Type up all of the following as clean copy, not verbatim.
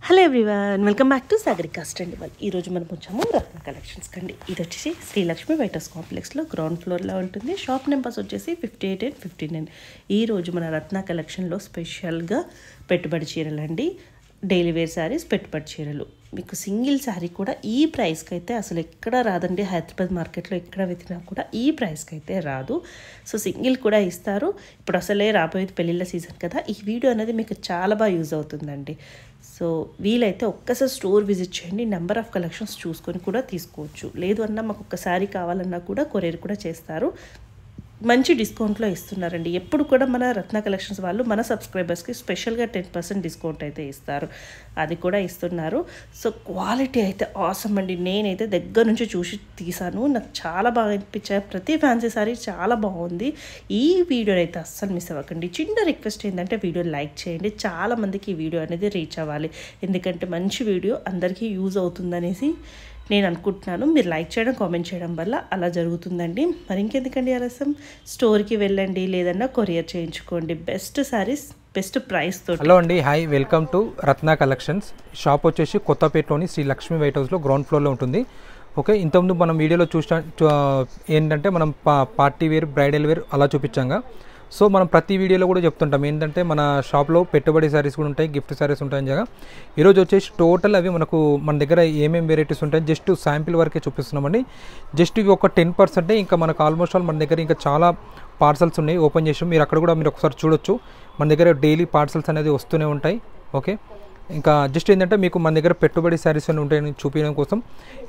Hello everyone, welcome back to Sagarika స్టాండివల్. ఈరోజు మనం వచ్చాము రత్న కలెక్షన్స్ కండి. ఇది వచ్చేసి శ్రీలక్ష్మి వైటర్స్ కాంప్లెక్స్లో గ్రౌండ్ ఫ్లోర్లో ఉంటుంది. షాప్ నెంబర్స్ వచ్చేసి 58 and 59. ఈరోజు మన రత్న కలెక్షన్లో స్పెషల్గా పెట్టుబడి చీరలు అండి, డైలీ వేర్ శారీస్, పెట్టుబడి చీరలు. మీకు సింగిల్ శారీ కూడా ఈ ప్రైస్కి అయితే అసలు ఎక్కడ రాదండి. హైదరాబాద్ మార్కెట్లో ఎక్కడ వెతికినా కూడా ఈ ప్రైస్కి అయితే రాదు. సో సింగిల్ కూడా ఇస్తారు. ఇప్పుడు అసలే రాబోయేది పెళ్ళిళ్ళ సీజన్ కదా, ఈ వీడియో అనేది మీకు చాలా బాగా యూజ్ అవుతుందండి. సో వీలైతే ఒక్కసారి స్టోర్ విజిట్ చేయండి, నెంబర్ ఆఫ్ కలెక్షన్స్ చూసుకొని కూడా తీసుకోవచ్చు. లేదు అన్నా మాకు ఒక్కసారి కావాలన్నా కూడా కొరియర్ కూడా చేస్తారు. మంచి డిస్కౌంట్లో ఇస్తున్నారండి. ఎప్పుడు కూడా మన రత్న కలెక్షన్స్ వాళ్ళు మన సబ్స్క్రైబర్స్కి స్పెషల్గా 10% డిస్కౌంట్ అయితే ఇస్తారు, అది కూడా ఇస్తున్నారు. సో క్వాలిటీ అయితే ఆసమ్ అండి. నేనైతే దగ్గర నుంచి చూసి తీసాను, నాకు చాలా బాగా అనిపించాయి. ప్రతి ఫ్యాన్సీ సారీ చాలా బాగుంది. ఈ వీడియో అయితే అస్సలు మిస్ అవ్వకండి. చిన్న రిక్వెస్ట్ ఏంటంటే వీడియో లైక్ చేయండి. చాలామందికి ఈ వీడియో అనేది రీచ్ అవ్వాలి, ఎందుకంటే మంచి వీడియో అందరికీ యూజ్ అవుతుందనేసి నేను అనుకుంటున్నాను. మీరు లైక్ చేయడం, కామెంట్ చేయడం వల్ల అలా జరుగుతుందండి. మరి ఇంకెందుకండి ఆలస్యం, స్టోర్కి వెళ్ళండి, లేదన్నా కొరియర్ చేయించుకోండి. బెస్ట్ శారీస్ బెస్ట్ ప్రైస్తో. హలో అండి, hi, welcome to Ratna collections. Shop వచ్చేసి కొత్తపేటలోని శ్రీ లక్ష్మి వైట్ హౌస్లో గ్రౌండ్ ఫ్లోర్లో ఉంటుంది. ఓకే, ఇంతకుముందు మనం వీడియోలో ఏంటంటే మనం పార్టీ వేర్, బ్రైడల్ వేర్ అలా చూపించాంగా. సో మనం ప్రతి వీడియోలో కూడా చెప్తుంటాం ఏంటంటే మన షాప్లో పెట్టుబడి శారీస్ కూడా ఉంటాయి, గిఫ్ట్ శారీస్ ఉంటాయని జగా. ఈరోజు వచ్చేసి టోటల్ అవి మన దగ్గర ఏమేమి వెరైటీస్ ఉంటాయి జస్ట్ శాంపిల్ వరకే చూపిస్తున్నామండి. జస్ట్ ఇవి ఒక 10%. ఇంకా మనకు ఆల్మోస్ట్ ఆల్ మన దగ్గర ఇంకా చాలా పార్సల్స్ ఉన్నాయి, ఓపెన్ చేసాం. మీరు అక్కడ కూడా మీరు ఒకసారి చూడొచ్చు. మన దగ్గర డైలీ పార్సల్స్ అనేది వస్తూనే ఉంటాయి. ఓకే, ఇంకా జస్ట్ ఏంటంటే మీకు మన దగ్గర పెట్టుబడి శారీస్ అని ఉంటాయని చూపించడం కోసం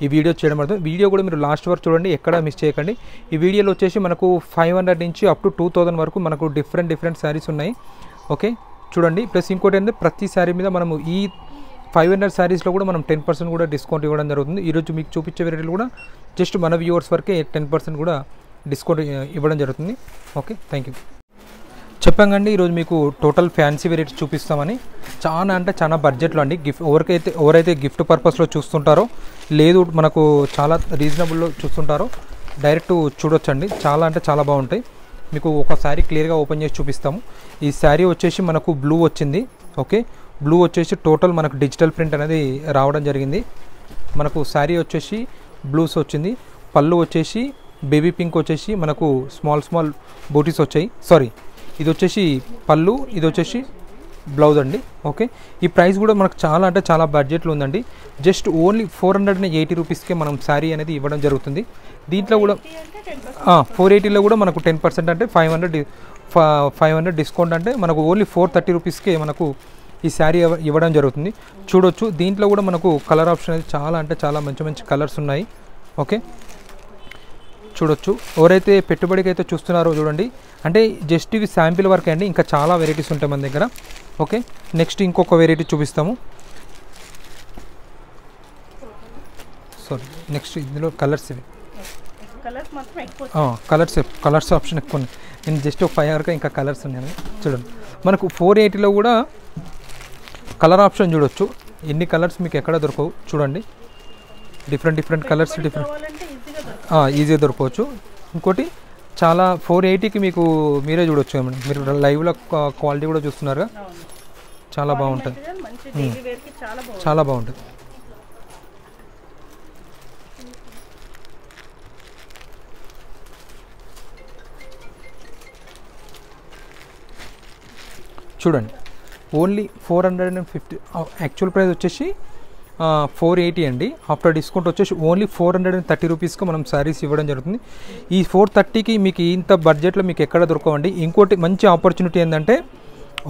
ఈ వీడియో చేయడం పడుతుంది. వీడియో కూడా మీరు లాస్ట్ వరకు చూడండి, ఎక్కడ మిస్ చేయకండి. ఈ వీడియోలో వచ్చేసి మనకు 500 నుంచి అప్ టు 2000 వరకు మనకు డిఫరెంట్ శారీస్ ఉన్నాయి. ఓకే చూడండి. ప్లస్ ఇంకోటి ఏంటంటే ప్రతి శారీ మీద మనము ఈ 500 శారీస్లో కూడా మనం 10% కూడా డిస్కౌంట్ ఇవ్వడం జరుగుతుంది. ఈరోజు మీకు చూపించే వెరైటీలు కూడా జస్ట్ మన వ్యూవర్స్ వరకే 10% కూడా డిస్కౌంట్ ఇవ్వడం జరుగుతుంది. Okay, thank you. చెప్పండి, ఈరోజు మీకు టోటల్ ఫ్యాన్సీ వెరైటీ చూపిస్తామని. చాలా అంటే చాలా బడ్జెట్లో అండి. ఎవరైతే గిఫ్ట్ పర్పస్లో చూస్తుంటారో, లేదు మనకు చాలా రీజనబుల్లో చూస్తుంటారో డైరెక్ట్ చూడొచ్చండి. చాలా అంటే చాలా బాగుంటాయి. మీకు ఒక శారీ క్లియర్గా ఓపెన్ చేసి చూపిస్తాము. ఈ శారీ వచ్చేసి మనకు బ్లూ వచ్చింది. ఓకే, బ్లూ వచ్చేసి టోటల్ మనకు డిజిటల్ ప్రింట్ అనేది రావడం జరిగింది. మనకు శారీ వచ్చేసి బ్లూస్ వచ్చింది. పళ్ళు వచ్చేసి బేబీ పింక్ వచ్చేసి మనకు స్మాల్ బూటీస్ వచ్చాయి. సారీ, ఇది వచ్చేసి పళ్ళు, ఇది వచ్చేసి బ్లౌజ్ అండి. ఓకే, ఈ ప్రైస్ కూడా మనకు చాలా అంటే చాలా బడ్జెట్లో ఉందండి. జస్ట్ ఓన్లీ 480 రూపీస్కే మనం శారీ అనేది ఇవ్వడం జరుగుతుంది. దీంట్లో కూడా 480లో కూడా మనకు 10% అంటే 500 డిస్కౌంట్ అంటే మనకు ఓన్లీ 430 రూపీస్కే మనకు ఈ శారీ ఇవ్వడం జరుగుతుంది. చూడొచ్చు. దీంట్లో కూడా మనకు కలర్ ఆప్షన్ అనేది చాలా అంటే చాలా మంచి కలర్స్ ఉన్నాయి. ఓకే చూడొచ్చు. ఎవరైతే పెట్టుబడికి అయితే చూస్తున్నారో చూడండి. అంటే జస్ట్ ఇవి శాంపిల్ వర్క్ అండి, ఇంకా చాలా వెరైటీస్ ఉంటాయి మన దగ్గర. ఓకే, నెక్స్ట్ ఇంకొక వెరైటీ చూపిస్తాము. సారీ, నెక్స్ట్ ఇందులో కలర్స్ ఇవి కలర్స్ ఆప్షన్ ఎక్కువ ఉన్నాయి. నేను జస్ట్ 5 వరకు ఇంకా కలర్స్ ఉన్నాయి. చూడండి, మనకు 480లో కూడా కలర్ ఆప్షన్ చూడొచ్చు. ఎన్ని కలర్స్ మీకు ఎక్కడ దొరకవు. చూడండి, డిఫరెంట్ కలర్స్ ఈజీగా దొరకవచ్చు. ఇంకోటి చాలా 480కి మీకు మీరే చూడొచ్చు. మీరు లైవ్లో క్వాలిటీ కూడా చూస్తున్నారుగా, చాలా బాగుంటుంది. చాలా బాగుంటుంది. చూడండి, ఓన్లీ 450. యాక్చువల్ ప్రైస్ వచ్చేసి 480 అండి. ఆఫ్టర్ డిస్కౌంట్ వచ్చేసి ఓన్లీ 430 రూపీస్కి మనం శారీస్ ఇవ్వడం జరుగుతుంది. ఈ 430కి మీకు ఇంత బడ్జెట్లో మీకు ఎక్కడ దొరకవండి. ఇంకోటి మంచి ఆపర్చునిటీ ఏంటంటే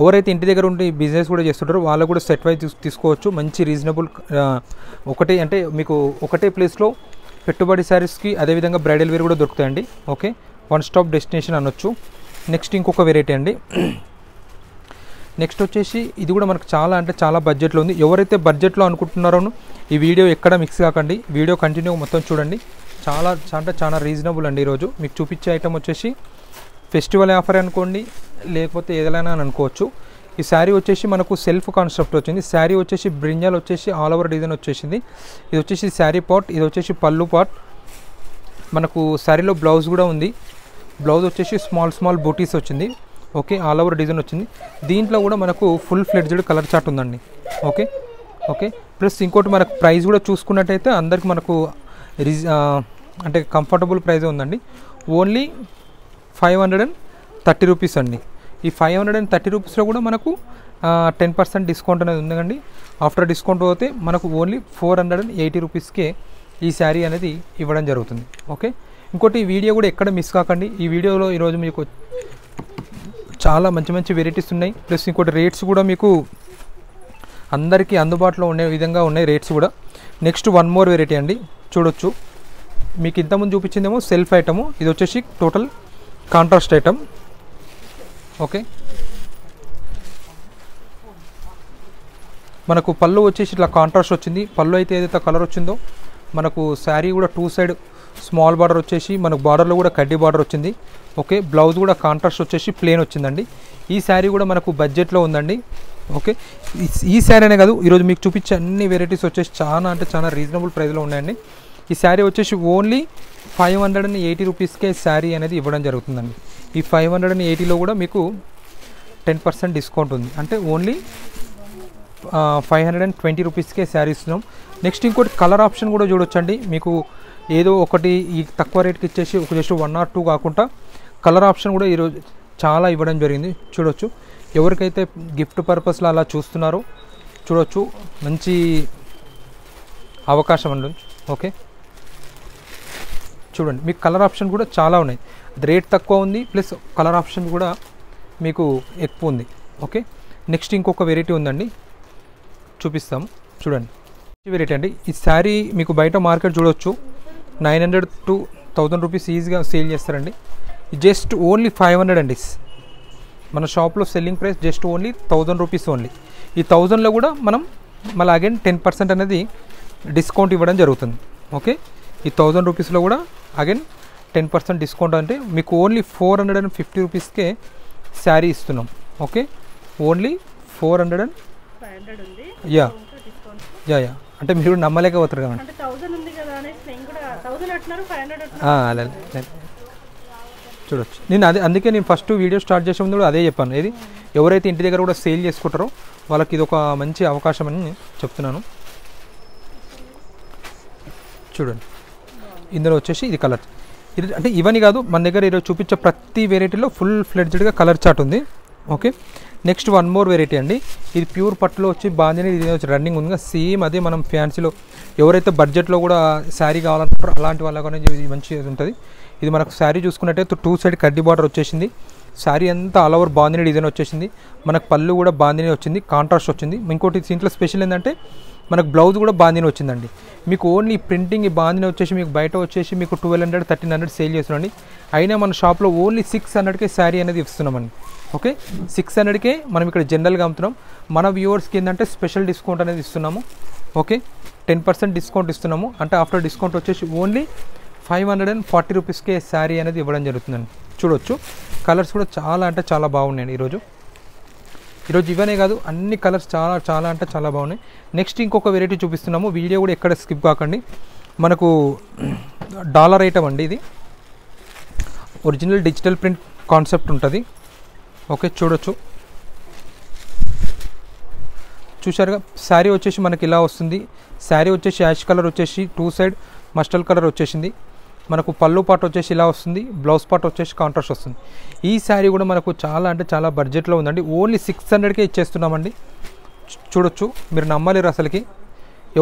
ఎవరైతే ఇంటి దగ్గర ఉండి బిజినెస్ కూడా చేస్తుంటారో వాళ్ళు కూడా సెట్ వైజ్ తీసుకోవచ్చు. మంచి రీజనబుల్ ఒకటే అంటే మీకు ఒకటే ప్లేస్లో పెట్టుబడి శారీస్కి అదేవిధంగా బ్రైడల్ వేర్ కూడా దొరుకుతాయండి. ఓకే, వన్ స్టాప్ డెస్టినేషన్ అనొచ్చు. నెక్స్ట్ ఇంకొక వెరైటీ అండి. నెక్స్ట్ వచ్చేసి ఇది కూడా మనకు చాలా అంటే చాలా బడ్జెట్లో ఉంది. ఎవరైతే బడ్జెట్లో అనుకుంటున్నారో ఈ వీడియో ఎక్కడ మిక్స్ కాకండి, వీడియో కంటిన్యూ మొత్తం చూడండి. చాలా అంటే చాలా రీజనబుల్ అండి. ఈరోజు మీకు చూపించే ఐటమ్ వచ్చేసి ఫెస్టివల్ ఆఫర్ అనుకోండి, లేకపోతే ఏదైనా అని అనుకోవచ్చు. ఈ శారీ వచ్చేసి మనకు సెల్ఫ్ కాన్సెప్ట్ వచ్చింది. శారీ వచ్చేసి బ్రింజాల్ వచ్చేసి ఆల్ ఓవర్ డిజైన్ వచ్చేసింది. ఇది వచ్చేసి శారీ పార్ట్, ఇది వచ్చేసి పళ్ళు పార్ట్. మనకు శారీలో బ్లౌజ్ కూడా ఉంది. బ్లౌజ్ వచ్చేసి స్మాల్ బూటీస్ వచ్చింది. ఓకే, ఆల్ ఓవర్ డిజైన్ వచ్చింది. దీంట్లో కూడా మనకు ఫుల్ ఫ్లెడ్జ్డ్ కలర్ చార్ట్ ఉందండి. Okay, okay. ప్లస్ ఇంకోటి మనకు ప్రైస్ కూడా చూసుకున్నట్టయితే అందరికి మనకు అంటే కంఫర్టబుల్ ప్రైస్ ఉందండి. ఓన్లీ 530 రూపీస్ అండి. ఈ 530 రూపీస్లో కూడా మనకు 10% డిస్కౌంట్ అనేది ఉందండి. ఆఫ్టర్ డిస్కౌంట్ పోతే మనకు ఓన్లీ 480 రూపీస్కే ఈ శారీ అనేది ఇవ్వడం జరుగుతుంది. ఓకే. ఇంకోటి ఈ వీడియో కూడా ఎక్కడ మిస్ కాకండి. ఈ వీడియోలో ఈరోజు మీకు చాలా మంచి మంచి వెరైటీస్ ఉన్నాయి. ప్లస్ ఇంకోటి రేట్స్ కూడా మీకు అందరికీ అందుబాటులో ఉండే విధంగా ఉన్నాయి రేట్స్ కూడా. నెక్స్ట్ వన్ మోర్ వెరైటీ అండి, చూడొచ్చు. మీకు ఇంతకుముందు చూపించిందేమో సెల్ఫ్ ఐటము, ఇది వచ్చేసి టోటల్ కాంట్రాస్ట్ ఐటమ్. ఓకే. మనకు పళ్ళు వచ్చేసి ఇట్లా కాంట్రాస్ట్ వచ్చింది. పళ్ళు అయితే ఏదైతే కలర్ వచ్చిందో మనకు శారీ కూడా 2 సైడ్ స్మాల్ బార్డర్ వచ్చేసి మనకు బార్డర్లో కూడా కడ్డీ బార్డర్ వచ్చింది. ఓకే. బ్లౌజ్ కూడా కాంట్రాస్ట్ వచ్చేసి ప్లేన్ వచ్చిందండి. ఈ శారీ కూడా మనకు బడ్జెట్లో ఉందండి. ఓకే. ఈ శారీ అనే కాదు, ఈరోజు మీకు చూపించే అన్ని వెరైటీస్ వచ్చేసి చాలా అంటే చాలా రీజనబుల్ ప్రైస్లో ఉన్నాయండి. ఈ శారీ వచ్చేసి ఓన్లీ 580 రూపీస్కే శారీ అనేది ఇవ్వడం జరుగుతుందండి. ఈ 580లో కూడా మీకు 10% డిస్కౌంట్ ఉంది. అంటే ఓన్లీ 520 రూపీస్కే శారీ ఇస్తున్నాం. నెక్స్ట్ ఇంకోటి కలర్ ఆప్షన్ కూడా చూడొచ్చండి. మీకు ఏదో ఒకటి ఈ తక్కువ రేట్కి ఇచ్చేసి ఒక జస్ట్ 1 or 2 కాకుండా కలర్ ఆప్షన్ కూడా ఈరోజు చాలా ఇవ్వడం జరిగింది. చూడొచ్చు. ఎవరికైతే గిఫ్ట్ పర్పస్లో అలా చూస్తున్నారో చూడొచ్చు, మంచి అవకాశం అండి. ఓకే. చూడండి, మీకు కలర్ ఆప్షన్ కూడా చాలా ఉన్నాయి. రేట్ తక్కువ ఉంది, ప్లస్ కలర్ ఆప్షన్ కూడా మీకు ఎక్కువ ఉంది. ఓకే. నెక్స్ట్ ఇంకొక వెరైటీ ఉందండి, చూపిస్తాము. చూడండి, ఈ వెరైటీ అండి. ఈ శారీ మీకు బయట మార్కెట్ చూడొచ్చు 900 to 1000 రూపీస్ ఈజీగా సేల్ చేస్తారండి. జస్ట్ ఓన్లీ 500 అండి. మన షాప్లో selling price just only 1000 rupees only. ఈ 1000లో కూడా మనం మళ్ళీ అగైన్ 10% అనేది డిస్కౌంట్ ఇవ్వడం జరుగుతుంది. ఓకే. ఈ 1000 రూపీస్లో కూడా అగైన్ 10% డిస్కౌంట్ అంటే మీకు ఓన్లీ 450 రూపీస్కే శారీ ఇస్తున్నాం. Okay. Only 400 yeah yeah yeah అంటే మీరు నమ్మలేకపోతారు కదండి. అలా చూడొచ్చు. నేను అందుకే నేను ఫస్ట్ వీడియో స్టార్ట్ చేసే ముందు కూడా అదే చెప్పాను. ఏది ఎవరైతే ఇంటి దగ్గర కూడా సేల్ చేసుకుంటారో వాళ్ళకి ఇది ఒక మంచి అవకాశం అని చెప్తున్నాను. చూడండి, ఇందులో వచ్చేసి ఇది కలర్. ఇది అంటే ఇవన్నీ కాదు, మన దగ్గర ఈరోజు చూపించే ప్రతి వెరైటీలో ఫుల్ ఫ్లెడ్జ్డ్గా కలర్ చార్ట్ ఉంది. Okay. Next one more variety అండి. ఇది ప్యూర్ పట్టులో వచ్చి బాందిని, ఇది వచ్చి రన్నింగ్ ఉంది. సేమ్ అదే మనం ఫ్యాన్సీలో ఎవరైతే బడ్జెట్లో కూడా శారీ కావాలనుకుంటారో అలాంటి వాళ్ళకి ఇది మంచిగా ఉంటుంది. ఇది మనకు శారీ చూసుకున్నట్టయితే 2 సైడ్ కడ్డీ బార్డర్ వచ్చేసింది. శారీ అంతా ఆల్ ఓవర్ బాందిని డిజైన్ వచ్చేసింది. మనకు పళ్ళు కూడా బాందిని వచ్చింది, కాంట్రాస్ట్ వచ్చింది. ఇంకోటి దీంట్లో స్పెషల్ ఏంటంటే మనకు బ్లౌజ్ కూడా బాందిని వచ్చిందండి. మీకు ఓన్లీ ప్రింటింగ్ ఈ బాందిని వచ్చేసి మీకు బయట వచ్చేసి మీకు 1200 1300 సేల్ చేస్తున్నాండి. అయినా మన షాప్లో ఓన్లీ 600కే శారీ అనేది ఇస్తున్నామండి. ఓకే. 600కే మనం ఇక్కడ జనరల్గా అమ్ముతున్నాం. మన వ్యూవర్స్కి ఏంటంటే స్పెషల్ డిస్కౌంట్ అనేది ఇస్తున్నాము. ఓకే. 10% డిస్కౌంట్ ఇస్తున్నాము. అంటే ఆఫ్టర్ డిస్కౌంట్ వచ్చేసి ఓన్లీ 540 రూపీస్కే శారీ అనేది ఇవ్వడం జరుగుతుందండి. చూడొచ్చు, కలర్స్ కూడా చాలా అంటే చాలా బాగున్నాయండి ఈరోజు ఇవనే కాదు, అన్ని కలర్స్ చాలా చాలా అంటే చాలా బాగున్నాయి. నెక్స్ట్ ఇంకొక వెరైటీ చూపిస్తున్నాము. వీడియో కూడా ఎక్కడ స్కిప్ కాకండి. మనకు డాలర్ ఐటమ్ అండి. ఇది ఒరిజినల్ డిజిటల్ ప్రింట్ కాన్సెప్ట్ ఉంటుంది. ఓకే. చూడొచ్చు, చూసారుగా. శారీ వచ్చేసి మనకి ఇలా వస్తుంది. శారీ వచ్చేసి యాష్ కలర్ వచ్చేసి 2 సైడ్ మస్టల్ కలర్ వచ్చేసింది. మనకు పళ్ళు పార్ట్ వచ్చేసి ఇలా వస్తుంది, బ్లౌజ్ పార్ట్ వచ్చేసి కాంట్రాస్ట్ వస్తుంది. ఈ శారీ కూడా మనకు చాలా అంటే చాలా బడ్జెట్లో ఉందండి. ఓన్లీ 600కే ఇచ్చేస్తున్నామండి. చూడొచ్చు, మీరు నమ్మలేరు అసలుకి.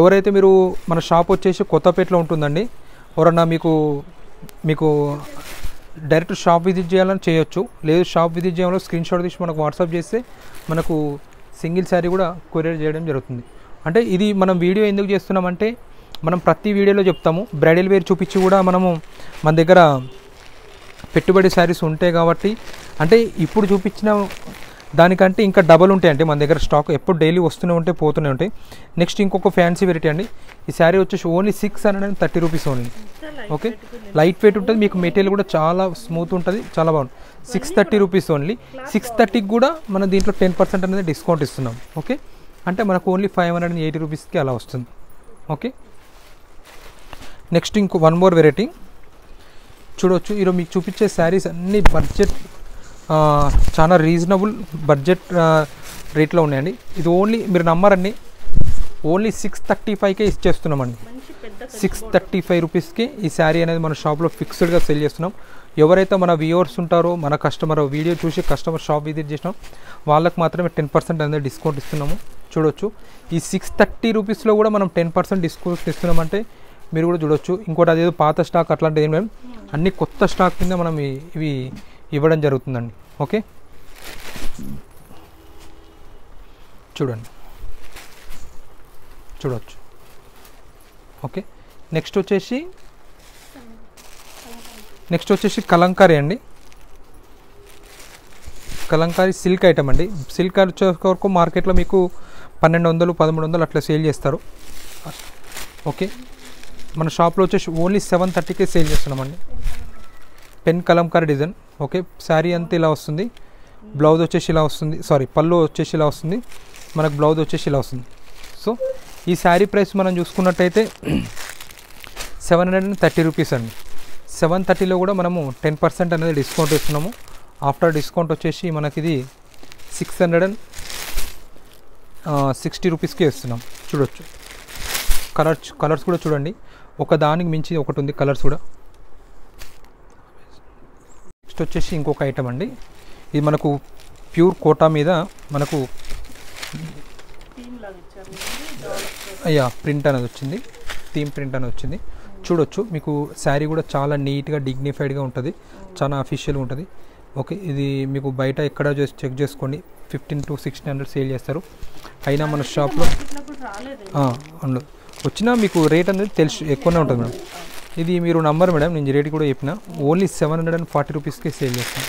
ఎవరైతే మీరు మన షాప్ వచ్చేసి కొత్తపేటలో ఉంటుందండి. ఎవరన్నా మీకు డైరెక్ట్ షాప్ విజిట్ చేయాలని చేయొచ్చు. లేదు షాప్ విజిట్ చేయాలో స్క్రీన్ షాట్ తీసి మనకు వాట్సాప్ చేస్తే మనకు సింగిల్ శారీ కూడా కొరియర్ చేయడం జరుగుతుంది. అంటే ఇది మనం వీడియో ఎందుకు చేస్తున్నామంటే మనం ప్రతి వీడియోలో చెప్తాము. బ్రైడల్ వేర్ చూపించి కూడా మనము మన దగ్గర పెట్టుబడి శారీస్ ఉంటాయి కాబట్టి, అంటే ఇప్పుడు చూపించిన దానికంటే ఇంకా డబల్ ఉంటాయి. అంటే మన దగ్గర స్టాక్ ఎప్పుడు డైలీ వస్తూనే ఉంటాయి, పోతూనే ఉంటాయి. నెక్స్ట్ ఇంకొక ఫ్యాన్సీ వెరైటీ అండి. ఈ శారీ వచ్చేసి only 630 rupees only. Okay. Light weight ఉంటుంది, మీకు మెటీరియల్ కూడా చాలా స్మూత్ ఉంటుంది, చాలా బాగుంది. 630 రూపీస్ ఓన్లీ. 630కి కూడా మనం దీంట్లో 10% అనేది డిస్కౌంట్ ఇస్తున్నాం. ఓకే. అంటే మనకు ఓన్లీ 580 రూపీస్కి అలా వస్తుంది. ఓకే. నెక్స్ట్ ఇంకో వన్ మోర్ వెరైటీ చూడవచ్చు. ఈరోజు మీకు చూపించే శారీస్ అన్ని బడ్జెట్ చాలా రీజనబుల్ బడ్జెట్ రేట్లో ఉన్నాయండి. ఇది ఓన్లీ మీరు నమ్మరండి, ఓన్లీ 635కే ఇచ్చేస్తున్నామండి. 635 రూపీస్కి ఈ శారీ అనేది మన షాప్లో ఫిక్స్డ్గా సేల్ చేస్తున్నాం. ఎవరైతే మన వ్యూవర్స్ ఉంటారో, మన కస్టమర్ వీడియో చూసి కస్టమర్ షాప్ విజిట్ చేసినాం వాళ్ళకి మాత్రమే 10% అనేది డిస్కౌంట్ ఇస్తున్నాము. చూడొచ్చు, ఈ 630 రూపీస్లో కూడా మనం 10% డిస్కౌంట్ ఇస్తున్నామంటే మీరు కూడా చూడొచ్చు. ఇంకోటి అదేదో పాత స్టాక్ అట్లాంటిది ఏం లేదు, అన్ని కొత్త స్టాక్ కింద మనం ఇవి ఇవ్వడం జరుగుతుందండి. ఓకే, చూడండి, చూడవచ్చు. ఓకే, నెక్స్ట్ వచ్చేసి కలంకారీ అండి. కలంకారీ సిల్క్ ఐటమ్ అండి. సిల్క్ వచ్చే వరకు మార్కెట్లో మీకు 1200, 1300 అట్లా సేల్ చేస్తారు. ఓకే, మన షాప్లో వచ్చేసి ఓన్లీ 730కే సేల్ చేస్తున్నామండి. Pen Kalamkari design. Okay, sari అంతా ఇలా వస్తుంది, బ్లౌజ్ వచ్చేసి ఇలా వస్తుంది, పళ్ళు వచ్చేసి ఇలా వస్తుంది, మనకు బ్లౌజ్ వచ్చేసి ఇలా వస్తుంది. సో ఈ శారీ ప్రైస్ మనం చూసుకున్నట్టయితే 730 రూపీస్ అండి. 730లో కూడా మనము 10% అనేది డిస్కౌంట్ ఇస్తున్నాము. ఆఫ్టర్ డిస్కౌంట్ వచ్చేసి మనకి ఇది 660 రూపీస్కి ఇస్తున్నాం. చూడొచ్చు, కలర్స్ కూడా చూడండి, ఒక దానికి మించి ఒకటి ఉంది కలర్స్ కూడా. నెక్స్ట్ వచ్చేసి ఇంకొక ఐటమ్ అండి. ఇది మనకు ప్యూర్ కోటా మీద మనకు ప్రింట్ అనేది వచ్చింది, థీమ్ ప్రింట్ అనేది వచ్చింది. చూడొచ్చు, మీకు శారీ కూడా చాలా నీట్గా డిగ్నిఫైడ్గా ఉంటుంది, చాలా అఫీషియల్గా ఉంటుంది. ఓకే, ఇది మీకు బయట ఎక్కడ చెక్ చేసుకోండి, 1500 to 1600 సేల్ చేస్తారు. అయినా మన షాప్లో అందులో వచ్చినా మీకు రేట్ అనేది తెలుసు ఎక్కువనే ఉంటుంది మేడం. ఇది మీరు నంబర్ మేడం, నేను రేట్ కూడా చెప్పిన, ఓన్లీ 740 రూపీస్కే సేల్ చేస్తాం.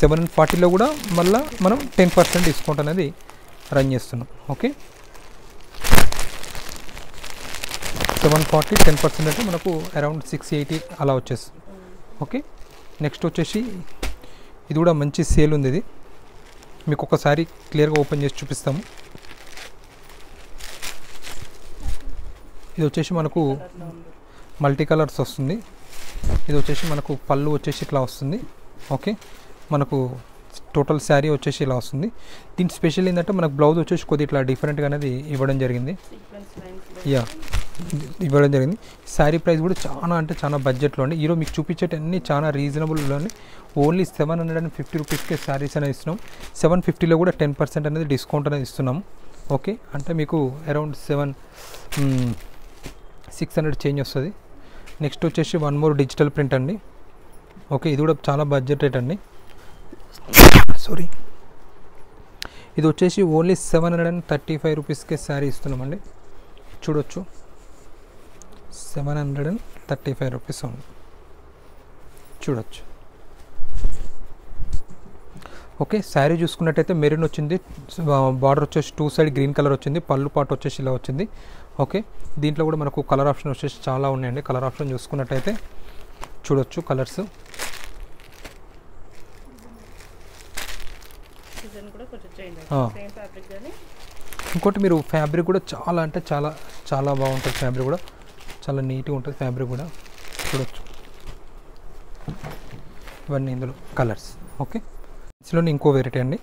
740లో కూడా మళ్ళీ మనం 10% డిస్కౌంట్ అనేది రన్ చేస్తున్నాం. ఓకే, 740 10% అంటే మనకు అరౌండ్ 680 అలా వచ్చేస్తుంది. ఓకే, నెక్స్ట్ వచ్చేసి ఇది కూడా మంచి సేల్ ఉంది. ఇది మీకు ఒకసారి క్లియర్గా ఓపెన్ చేసి చూపిస్తాము. ఇది వచ్చేసి మనకు మల్టీ కలర్స్ వస్తుంది. ఇది వచ్చేసి మనకు పళ్ళు వచ్చేసి ఇట్లా వస్తుంది. ఓకే, మనకు టోటల్ శారీ వచ్చేసి ఇలా వస్తుంది. దీని స్పెషల్ ఏంటంటే మనకు బ్లౌజ్ వచ్చేసి కొద్దిగా ఇట్లా డిఫరెంట్గా అనేది ఇవ్వడం జరిగింది. ఇవ్వడం జరిగింది. శారీ ప్రైస్ కూడా చాలా అంటే చాలా బడ్జెట్లో అండి. ఈరోజు మీకు చూపించేటన్నీ చాలా రీజనబుల్లోనే ఓన్లీ 750 రూపీస్కే శారీస్ అనేది ఇస్తున్నాం. 750లో కూడా 10% అనేది డిస్కౌంట్ అనేది ఇస్తున్నాము. ఓకే, అంటే మీకు అరౌండ్ 600 చేంజ్ వస్తుంది. నెక్స్ట్ వచ్చేసి వన్ మోర్ డిజిటల్ ప్రింట్ అండి. ఓకే, ఇది కూడా చాలా బడ్జెట్ రేట్ అండి. ఇది వచ్చేసి ఓన్లీ 735 రూపీస్కే శారీ ఇస్తున్నామండి. చూడొచ్చు, 735 రూపీస్ ఉంది. చూడొచ్చు. ఓకే, శారీ చూసుకున్నట్టయితే మెరూన్ వచ్చింది, బార్డర్ వచ్చేసి 2 సైడ్ గ్రీన్ కలర్ వచ్చింది, పళ్ళు పాటు వచ్చేసి ఇలా వచ్చింది. ఓకే, దీంట్లో కూడా మనకు కలర్ ఆప్షన్ వచ్చేసి చాలా ఉన్నాయండి. కలర్ ఆప్షన్ చూసుకున్నట్టయితే చూడొచ్చు కలర్స్. ఇంకోటి మీరు ఫ్యాబ్రిక్ కూడా చాలా అంటే చాలా చాలా బాగుంటుంది. ఫ్యాబ్రిక్ కూడా చాలా నీట్గా ఉంటుంది. ఫ్యాబ్రిక్ కూడా చూడొచ్చు. ఇవన్నీ ఇందులో కలర్స్. ఓకే, ఇందులో ఇంకో వెరైటీ అండి.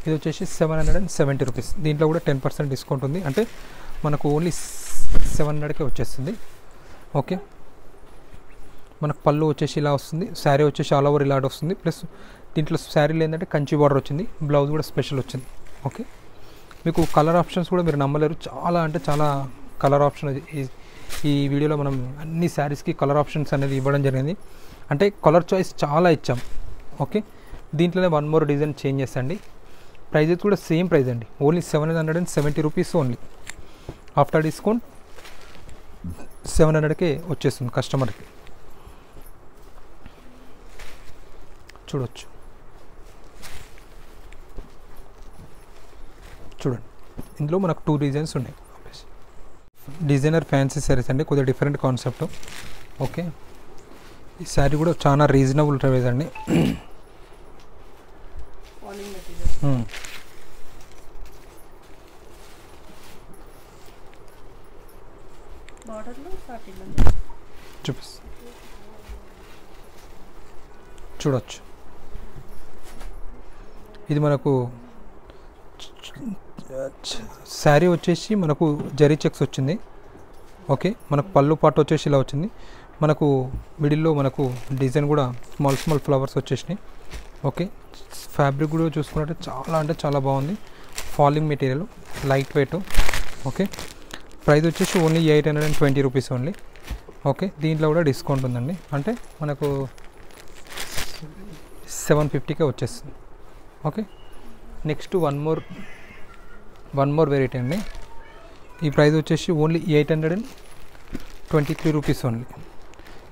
ఇది వచ్చేసి 770 రూపీస్. దీంట్లో కూడా 10% డిస్కౌంట్ ఉంది. అంటే మనకు ఓన్లీ 700కే వచ్చేస్తుంది. ఓకే, మనకు పళ్ళు వచ్చేసి ఇలా వస్తుంది, శారీ వచ్చేసి ఆల్ ఓవర్ ఇలా వస్తుంది. ప్లస్ దీంట్లో శారీలో ఏంటంటే కంచి బార్డర్ వచ్చింది, బ్లౌజ్ కూడా స్పెషల్ వచ్చింది. ఓకే, మీకు కలర్ ఆప్షన్స్ కూడా మీరు నమ్మలేరు, చాలా అంటే చాలా కలర్ ఆప్షన్. ఈ వీడియోలో మనం అన్ని శారీస్కి కలర్ ఆప్షన్స్ అనేది ఇవ్వడం జరిగింది. అంటే కలర్ చాయిస్ చాలా ఇచ్చాం. ఓకే, దీంట్లోనే వన్ మోర్ డిజైన్ చేంజ్ చేస్తండి. ప్రైజెస్ కూడా సేమ్ ప్రైస్ అండి, only 770 rupees only. After discount 700కే వచ్చేస్తుంది కస్టమర్కి. చూడొచ్చు, చూడండి, ఇందులో మనకు 2 డిజైన్స్ ఉన్నాయి. డిజైనర్ ఫ్యాన్సీ శారీస్ అండి, కొద్దిగా డిఫరెంట్ కాన్సెప్ట్. ఓకే, ఈ శారీ కూడా చాలా రీజనబుల్ ప్రైస్ అండి. చూడొచ్చు, ఇది మనకు శారీ వచ్చేసి మనకు జరీ చెక్స్ వచ్చింది. ఓకే, మనకు పళ్ళు పాటు వచ్చేసి ఇలా వచ్చింది. మనకు మిడిల్లో మనకు డిజైన్ కూడా స్మాల్ స్మాల్ ఫ్లవర్స్ వచ్చేసినాయి. ఓకే, ఫ్యాబ్రిక్ కూడా చూసుకున్నట్టే చాలా అంటే చాలా బాగుంది. Falling material, light weight. Okay, price వచ్చేసి ఓన్లీ 820 రూపీస్ ఓన్లీ. ఓకే, దీంట్లో కూడా డిస్కౌంట్ ఉందండి, అంటే మనకు 750కే వచ్చేస్తుంది. Okay, next one more variety అండి. ఈ ప్రైస్ వచ్చేసి ఓన్లీ 823 రూపీస్ ఓన్లీ.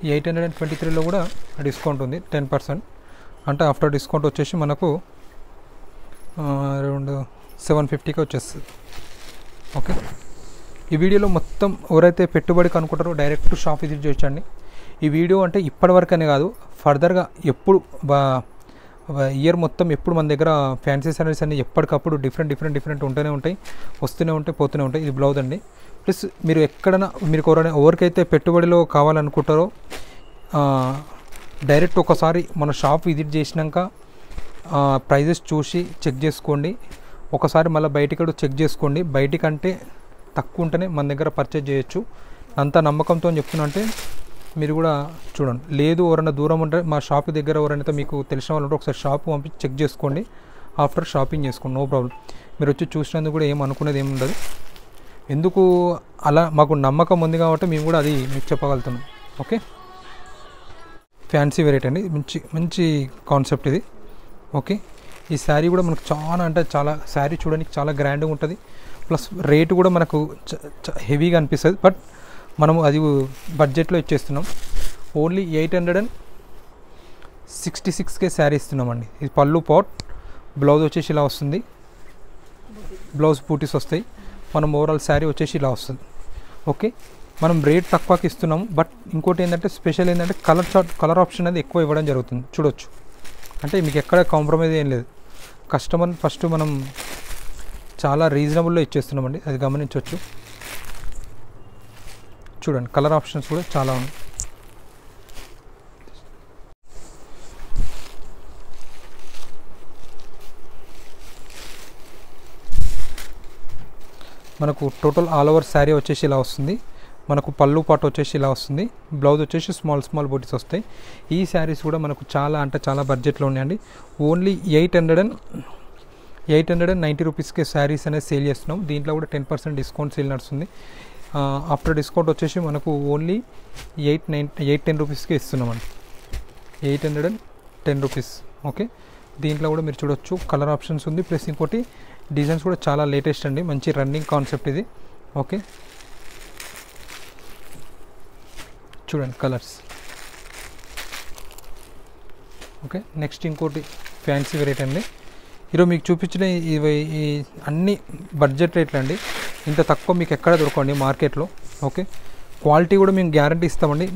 ఈ 823లో కూడా డిస్కౌంట్ ఉంది 10%, అంటే ఆఫ్టర్ డిస్కౌంట్ వచ్చేసి మనకు అరౌండ్ 750కే వచ్చేస్తుంది. ఓకే, ఈ వీడియోలో మొత్తం ఎవరైతే పెట్టుబడికి అనుకుంటారో డైరెక్ట్ షాప్ విజిట్ చేయొచ్చండి. ఈ వీడియో అంటే ఇప్పటివరకనే కాదు, ఫర్దర్గా ఎప్పుడు ఇయర్ మొత్తం ఎప్పుడు మన దగ్గర ఫ్యాన్సీ శారీస్ అన్ని ఎప్పటికప్పుడు డిఫరెంట్ ఉంటూనే ఉంటాయి, వస్తూనే ఉంటాయి, పోతూనే ఉంటాయి. ఇది బ్లౌజ్ అండి. ప్లస్ మీరు ఎక్కడైనా మీరు ఎవరికైతే పెట్టుబడిలో కావాలనుకుంటారో డైరెక్ట్ ఒకసారి మన షాప్ విజిట్ చేసినాక ప్రైజెస్ చూసి చెక్ చేసుకోండి. ఒకసారి మళ్ళీ బయటికి చెక్ చేసుకోండి. బయటికంటే తక్కువ ఉంటేనే మన దగ్గర పర్చేజ్ చేయొచ్చు. అంత నమ్మకంతో చెప్తున్నా అంటే మీరు కూడా చూడండి. లేదు ఎవరైనా దూరం ఉంటే మా షాప్ దగ్గర ఎవరైనా మీకు తెలిసిన వాళ్ళు ఉంటే ఒకసారి షాప్ పంపించి చెక్ చేసుకోండి. ఆఫ్టర్ షాపింగ్ చేసుకోండి, నో ప్రాబ్లం. మీరు వచ్చి చూసినందుకు కూడా ఏం అనుకునేది ఏమి ఉండదు. ఎందుకు అలా మాకు నమ్మకం ఉంది కాబట్టి మేము కూడా అది మీకు చెప్పగలుగుతున్నాం. ఓకే, ఫ్యాన్సీ వెరైటీ అండి, మంచి కాన్సెప్ట్ ఇది. ఓకే, ఈ శారీ కూడా మనకు చాలా అంటే చాలా, శారీ చూడడానికి చాలా గ్రాండ్గా ఉంటుంది. ప్లస్ రేటు కూడా మనకు హెవీగా అనిపిస్తుంది, బట్ మనము అది బడ్జెట్లో ఇచ్చేస్తున్నాం. ఓన్లీ 866కే శారీ ఇస్తున్నామండి. ఇది పళ్ళు పాట్, బ్లౌజ్ వచ్చేసి ఇలా వస్తుంది, బ్లౌజ్ బూటీస్ వస్తాయి. మనం ఓవరాల్ శారీ వచ్చేసి ఇలా వస్తుంది. ఓకే, మనం రేట్ తక్కువకి ఇస్తున్నాము, బట్ ఇంకోటి ఏంటంటే స్పెషల్ ఏంటంటే కలర్ ఆప్షన్ అనేది ఎక్కువ ఇవ్వడం జరుగుతుంది. చూడొచ్చు, అంటే మీకు ఎక్కడ కాంప్రమైజ్ ఏం లేదు. కస్టమర్ ఫస్ట్ మనం చాలా రీజనబుల్లో ఇచ్చేస్తున్నామండి, అది గమనించవచ్చు. చూడండి, కలర్ ఆప్షన్స్ కూడా చాలా ఉన్నాయి. మనకు టోటల్ ఆల్ ఓవర్ శారీ వచ్చేసి ఇలా వస్తుంది. మనకు పళ్ళు పాటు వచ్చేసి ఇలా వస్తుంది. బ్లౌజ్ వచ్చేసి స్మాల్ బూటీస్ వస్తాయి. ఈ శారీస్ కూడా మనకు చాలా అంటే చాలా బడ్జెట్లో ఉన్నాయండి. ఓన్లీ 890 రూపీస్కే శారీస్ అనేది సేల్ చేస్తున్నాం. దీంట్లో కూడా 10% డిస్కౌంట్ సేల్ నడుస్తుంది. ఆఫ్టర్ డిస్కౌంట్ వచ్చేసి మనకు ఓన్లీ 810 రూపీస్కే ఇస్తున్నామండి. 810 రూపీస్. ఓకే, దీంట్లో కూడా మీరు చూడొచ్చు కలర్ ఆప్షన్స్ ఉంది. ప్లస్ ఇంకోటి డిజైన్స్ కూడా చాలా లేటెస్ట్ అండి, మంచి రన్నింగ్ కాన్సెప్ట్ ఇది. ఓకే, చూడండి కలర్స్. ఓకే, నెక్స్ట్ ఇంకోటి ఫ్యాన్సీ వెరైటీ అండి. ఈరోజు మీకు చూపించిన ఇవి అన్ని బడ్జెట్ రేట్లు అండి. ఇంత తక్కువ మీకు ఎక్కడ దొరకండి మార్కెట్లో. ఓకే, క్వాలిటీ కూడా మేము గ్యారంటీ ఇస్తామండి.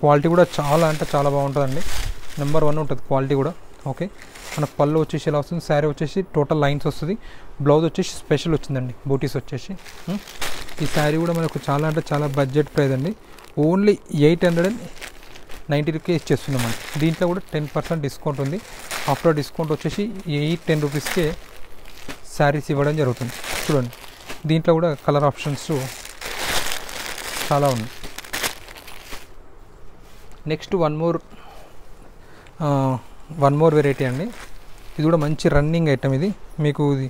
క్వాలిటీ కూడా చాలా అంటే చాలా బాగుంటుందండి. నెంబర్ 1 ఉంటుంది క్వాలిటీ కూడా. ఓకే, మనకు పళ్ళు వచ్చేసి ఎలా వస్తుంది, శారీ వచ్చేసి టోటల్ లైన్స్ వస్తుంది, బ్లౌజ్ వచ్చేసి స్పెషల్ వచ్చిందండి, బూటీస్ వచ్చేసి. ఈ శారీ కూడా మనకు చాలా అంటే చాలా బడ్జెట్ ప్రైస్ అండి. ఓన్లీ 890కే ఇచ్చేస్తున్నామండి. దీంట్లో కూడా 10% డిస్కౌంట్ ఉంది. ఆఫ్టర్ డిస్కౌంట్ వచ్చేసి 810 రూపీస్కే శారీస్ ఇవ్వడం జరుగుతుంది. చూడండి, దీంట్లో కూడా కలర్ ఆప్షన్స్ చాలా ఉన్నాయి. నెక్స్ట్ వన్ మోర్ వెరైటీ అండి. ఇది కూడా మంచి రన్నింగ్ ఐటమ్. ఇది మీకు ఇది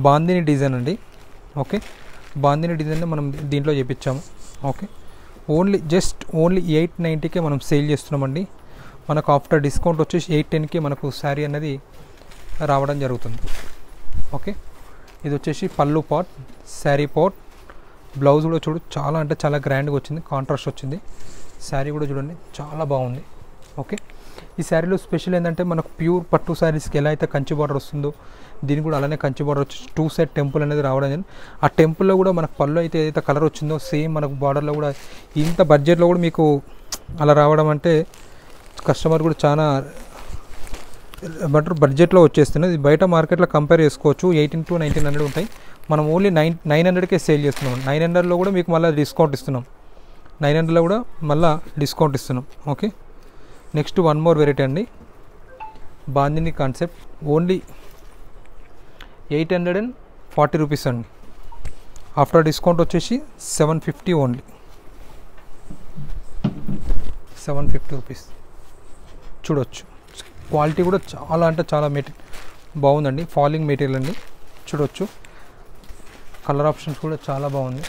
బాందిని డిజైన్ అండి. ఓకే, బాందిని డిజైన్ మనం దీంట్లో చేపించాము. ఓకే, ఓన్లీ 890కే మనం సేల్ చేస్తున్నామండి. మనకు ఆఫ్టర్ డిస్కౌంట్ వచ్చేసి 810కి మనకు శారీ అనేది రావడం జరుగుతుంది. ఓకే, ఇది వచ్చేసి పళ్ళు పాట్, శారీ పాట్, బ్లౌజ్ కూడా చూడు చాలా అంటే చాలా గ్రాండ్గా వచ్చింది, కాంట్రాస్ట్ వచ్చింది. శారీ కూడా చూడండి చాలా బాగుంది. ఓకే, ఈ శారీలో స్పెషల్ ఏంటంటే మనకు ప్యూర్ పట్టు శారీస్కి ఎలా అయితే కంచి బార్డర్ వస్తుందో దీనికి కూడా అలానే కంచి బార్డర్ వచ్చి 2 సైడ్ టెంపుల్ అనేది రావడం జరిగింది. ఆ టెంపుల్లో కూడా మనకు పళ్ళు అయితే ఏదైతే కలర్ వచ్చిందో సేమ్ మనకు బార్డర్లో కూడా ఇంత బడ్జెట్లో కూడా మీకు అలా రావడం అంటే కస్టమర్ కూడా చాలా బడ్జెట్లో వచ్చేస్తున్నది. బయట మార్కెట్లో కంపేర్ చేసుకోవచ్చు. 1800 to 1900 ఉంటాయి. మనం ఓన్లీ 900కే సేల్ చేస్తున్నాం. 900లో కూడా మీకు మళ్ళీ డిస్కౌంట్ ఇస్తున్నాం. 900లో కూడా మళ్ళీ డిస్కౌంట్ ఇస్తున్నాం. Okay, next one more variety అండి. బాందిని కాన్సెప్ట్ ఓన్లీ 40 రూపీస్ అండి. ఆఫ్టర్ డిస్కౌంట్ వచ్చేసి 750 ఓన్లీ, 750 రూపీస్. చూడొచ్చు క్వాలిటీ కూడా చాలా అంటే చాలా బాగుందండి. ఫాలింగ్ మెటీరియల్ అండి. చూడొచ్చు కలర్ ఆప్షన్స్ కూడా చాలా బాగుంది.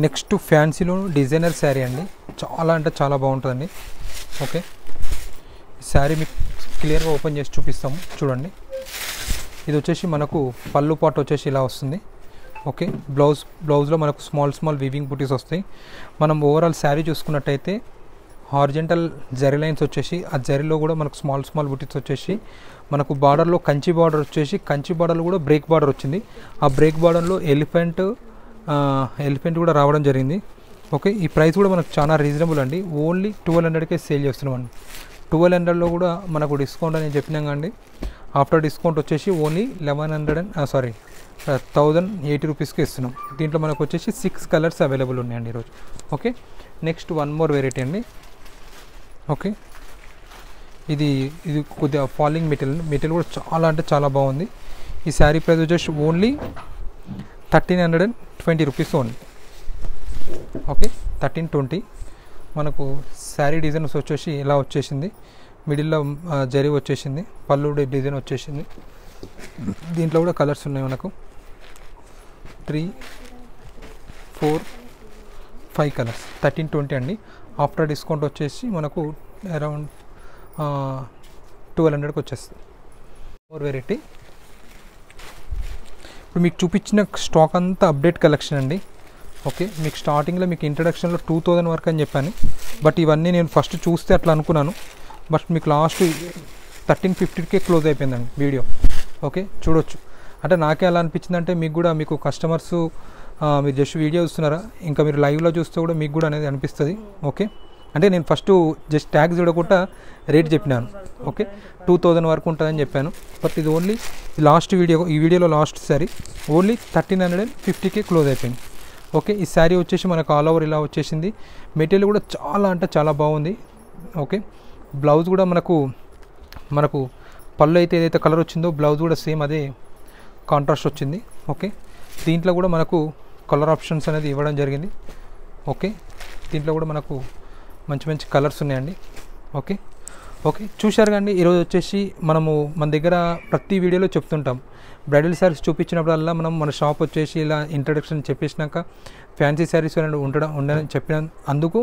నెక్స్ట్ ఫ్యాన్సీలో డిజైనర్ శారీ అండి. చాలా అంటే చాలా బాగుంటుందండి. ఓకే, శారీ మీకు క్లియర్గా ఓపెన్ చేసి చూపిస్తాము. చూడండి, ఇది వచ్చేసి మనకు పళ్ళు పాట్ వచ్చేసి ఇలా వస్తుంది. ఓకే, బ్లౌజ్లో మనకు స్మాల్ వీవింగ్ బుటీస్ వస్తాయి. మనం ఓవరాల్ శారీ చూసుకున్నట్టయితే హారిజెంటల్ జరీ లైన్స్ వచ్చేసి, ఆ జరీలో కూడా మనకు స్మాల్ బుటీస్ వచ్చేసి, మనకు బార్డర్లో కంచి బార్డర్ వచ్చేసి, కంచి బార్డర్లో కూడా బ్రేక్ బార్డర్ వచ్చింది. ఆ బ్రేక్ బార్డర్లో ఎలిఫెంట్ కూడా రావడం జరిగింది. ఓకే, ఈ ప్రైస్ కూడా మనకు చాలా రీజనబుల్ అండి. ఓన్లీ 1200కే సేల్ చేస్తున్నామండి. 1200లో కూడా మనకు డిస్కౌంట్ అని చెప్పినాం అండి. ఆఫ్టర్ డిస్కౌంట్ వచ్చేసి ఓన్లీ 1080 రూపీస్కి ఇస్తున్నాం. దీంట్లో మనకు వచ్చేసి 6 కలర్స్ అవైలబుల్ ఉన్నాయండి ఈరోజు. Okay, next one more variety అండి. ఓకే, ఇది కొద్దిగా ఫాలింగ్ మెటీరియల్ కూడా చాలా అంటే చాలా బాగుంది. ఈ శారీ ప్రైస్ వచ్చేసి ఓన్లీ 1320 రూపీస్ ఓన్లీ. ఓకే, 1320. మనకు శారీ డిజైన్స్ వచ్చేసి ఇలా వచ్చేసింది. మిడిల్లో జరీ వచ్చేసింది, పళ్ళు డిజైన్ వచ్చేసింది. దీంట్లో కూడా కలర్స్ ఉన్నాయి మనకు 3, 4, 5 కలర్స్. 1320 అండి. ఆఫ్టర్ డిస్కౌంట్ వచ్చేసి మనకు అరౌండ్ 1200కి వచ్చేస్తుంది. More variety. ఇప్పుడు మీకు చూపించిన స్టాక్ అంతా అప్డేట్ కలెక్షన్ అండి. ఓకే, మీకు స్టార్టింగ్లో మీకు ఇంట్రడక్షన్లో 2000 వరకు అని చెప్పాను. బట్ ఇవన్నీ నేను ఫస్ట్ చూస్తే అట్లా అనుకున్నాను. బట్ మీకు లాస్ట్ 1350కే క్లోజ్ అయిపోయిందండి వీడియో. ఓకే, చూడొచ్చు. అంటే నాకే అలా అనిపించింది. అంటే మీకు కస్టమర్స్ మీరు జస్ట్ వీడియో చూస్తున్నారా, ఇంకా మీరు లైవ్లో చూస్తే కూడా మీకు కూడా అనేది అనిపిస్తుంది. ఓకే, అంటే నేను ఫస్ట్ జస్ట్ ట్యాగ్ చూడకుండా రేట్ చెప్పినాను. ఓకే, 2000 వరకు ఉంటుందని చెప్పాను. బట్ ఇది ఓన్లీ లాస్ట్ వీడియో, ఈ వీడియోలో లాస్ట్ శారీ ఓన్లీ 1350కే క్లోజ్ అయిపోయింది. ఓకే, ఈ శారీ వచ్చేసి మనకు ఆల్ ఓవర్ ఇలా వచ్చేసింది. మెటీరియల్ కూడా చాలా అంటే చాలా బాగుంది. ఓకే, బ్లౌజ్ కూడా మనకు పళ్ళు అయితే ఏదైతే కలర్ వచ్చిందో బ్లౌజ్ కూడా సేమ్ అదే కాంట్రాస్ట్ వచ్చింది. ఓకే, దీంట్లో కూడా మనకు కలర్ ఆప్షన్స్ అనేది ఇవ్వడం జరిగింది. ఓకే, దీంట్లో కూడా మనకు మంచి కలర్స్ ఉన్నాయండి. ఓకే, చూశారు కానీ ఈరోజు వచ్చేసి మన దగ్గర ప్రతి వీడియోలో చెప్తుంటాం, బ్రైడల్ శారీస్ చూపించినప్పుడల్లా మన షాప్ వచ్చేసి ఇలా ఇంట్రడక్షన్ చెప్పేసినాక ఫ్యాన్సీ శారీస్ అనేది ఉండని చెప్పిన అందుకు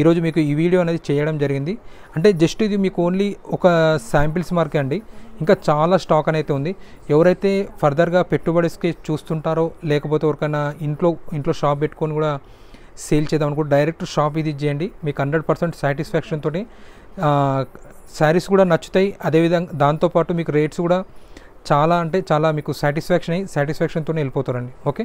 ఈరోజు మీకు ఈ వీడియో అనేది చేయడం జరిగింది. అంటే జస్ట్ ఇది మీకు ఓన్లీ ఒక శాంపిల్స్ మార్కే అండి. ఇంకా చాలా స్టాక్ అనేది ఉంది. ఎవరైతే ఫర్దర్గా పెట్టుబడికి చూస్తుంటారో, లేకపోతే ఎవరికైనా ఇంట్లో షాప్ పెట్టుకొని కూడా సేల్ చేద్దాం అనుకో, డైరెక్ట్ షాప్ విజిట్ చేయండి. మీకు 100% సాటిస్ఫాక్షన్ తోటి శారీస్ కూడా నచ్చుతాయి. అదేవిధంగా దాంతోపాటు మీకు రేట్స్ కూడా చాలా అంటే చాలా మీకు సాటిస్ఫాక్షన్తోనే వెళ్ళిపోతారండి. ఓకే.